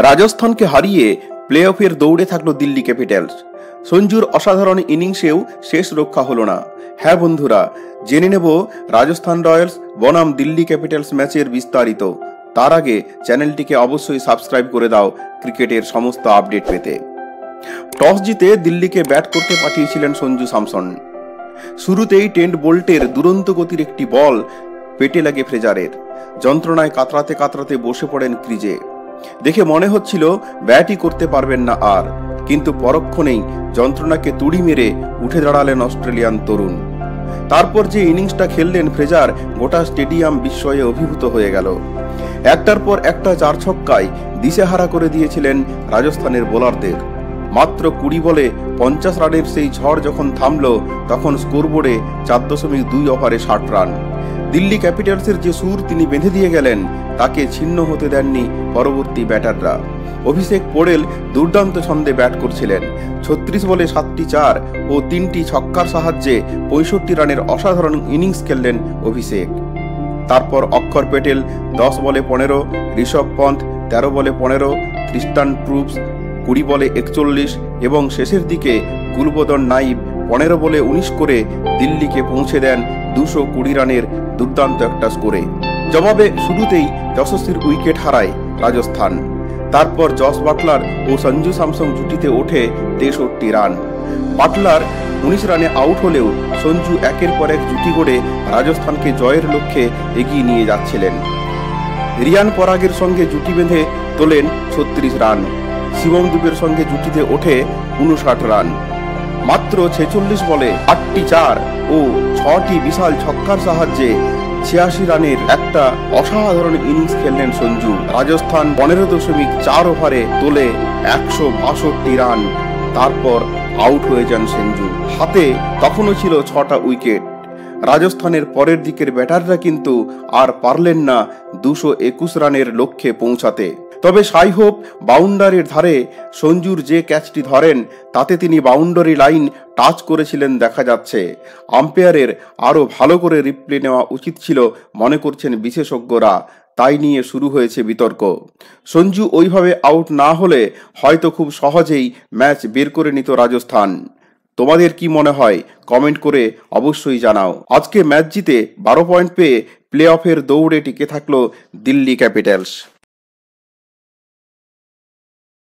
রাজস্থানকে হারিয়ে প্লে অফের দৌড়ে থাকলো দিল্লি ক্যাপিটালস। সঞ্জুর অসাধারণ ইনিংসেও শেষ রক্ষা হলো না। হ্যাঁ বন্ধুরা, জেনে নেব রাজস্থান রয়্যালস বনাম দিল্লি ক্যাপিটালস ম্যাচের বিস্তারিত। তার আগে চ্যানেলটিকে অবশ্যই সাবস্ক্রাইব করে দাও ক্রিকেটের সমস্ত আপডেট পেতে। টস জিতে দিল্লিকে ব্যাট করতে পাঠিয়েছিলেন সঞ্জু স্যামসন। শুরুতেই ট্রেন্ট বোল্টের দুরন্ত গতির একটি বল পেটে লাগে ফ্রেজারের। যন্ত্রণায় কাতরাতে কাতরাতে বসে পড়েন ক্রিজে। দেখে মনে হচ্ছিল ব্যাটই করতে পারবেন না আর, কিন্তু পরক্ষণেই যন্ত্রণাকে তুড়ি মেরে উঠে দাঁড়ালেন অস্ট্রেলিয়ান তরুণ। তারপর যে ইনিংসটা খেললেন ফ্রেজার, গোটা স্টেডিয়াম বিস্ময়ে অভিভূত হয়ে গেল। একটার পর একটা চার ছক্কায় দিশেহারা করে দিয়েছিলেন রাজস্থানের বোলারদের। মাত্র 20 বলে 50 রানের সেই ঝড় যখন থামল, তখন স্কোরবোর্ডে 4.2 ওভারে 60 রান। দিল্লি ক্যাপিটালসের যে সুর তিনি বেঁধে দিয়ে গেলেন, তাকে ছিন্ন হতে দেননি পরবর্তী ব্যাটাররা। অভিষেক পোড়েল দুর্দান্ত ছন্দে ব্যাট করছিলেন। 36 বলে 7টি 4 ও 3টি ছক্কার সাহায্যে 65 রানের অসাধারণ ইনিংস খেললেন অভিষেক। তারপর অক্ষর প্যাটেল 10 বলে 15, ঋষভ পন্থ 13 বলে 15, ক্রিস্টান ট্রুপস 20 বলে 41 এবং শেষের দিকে গুলবদন নাইব 15 বলে 19 করে দিল্লিকে পৌঁছে দেন 220 রানের দুর্দান্ত একটা স্কোরে। জবাবে শুরুতেই যশস্বীর উইকেট হারায় রাজস্থান। তারপর জস বাটলার ও সঞ্জু স্যামসন জুটিতে ওঠে 63 রান। বাটলার 19 রানে আউট হলেও সঞ্জু একের পর এক জুটি গড়ে রাজস্থানকে জয়ের লক্ষ্যে এগিয়ে নিয়ে যাচ্ছিলেন। রিয়ান পরাগের সঙ্গে জুটি বেঁধে তোলেন 36 রান। শিবম দুবের সঙ্গে জুটিতে ওঠে 59 রান। মাত্র 46 বলে 8টি 4 ও 6টি বিশাল ছক্কার সাহায্যে 86 রানের একটা অসাধারণ ইনিংস খেললেন সঞ্জু। রাজস্থান 15.4 ওভারে তোলে 162 রান। তারপর আউট হয়ে যান সঞ্জু। হাতে তখনও ছিল 6টা উইকেট। রাজস্থানের পরের দিকের ব্যাটাররা কিন্তু আর পারলেন না 221 রানের লক্ষ্যে পৌঁছাতে। তবে সাই হোপ বাউন্ডারির ধারে সঞ্জুর যে ক্যাচটি ধরেন, তাতে তিনি বাউন্ডারি লাইন টাচ করেছিলেন দেখা যাচ্ছে। আম্পায়ারের আরও ভালো করে রিপ্লে নেওয়া উচিত ছিল মনে করছেন বিশেষজ্ঞরা। তাই নিয়ে শুরু হয়েছে বিতর্ক। সঞ্জু ওইভাবে আউট না হলে হয়তো খুব সহজেই ম্যাচ বের করে নিত রাজস্থান। তোমাদের কি মনে হয় কমেন্ট করে অবশ্যই জানাও। আজকে ম্যাচ জিতে 12 পয়েন্ট পেয়ে প্লে অফের দৌড়ে টিকে থাকলো দিল্লি ক্যাপিটালস।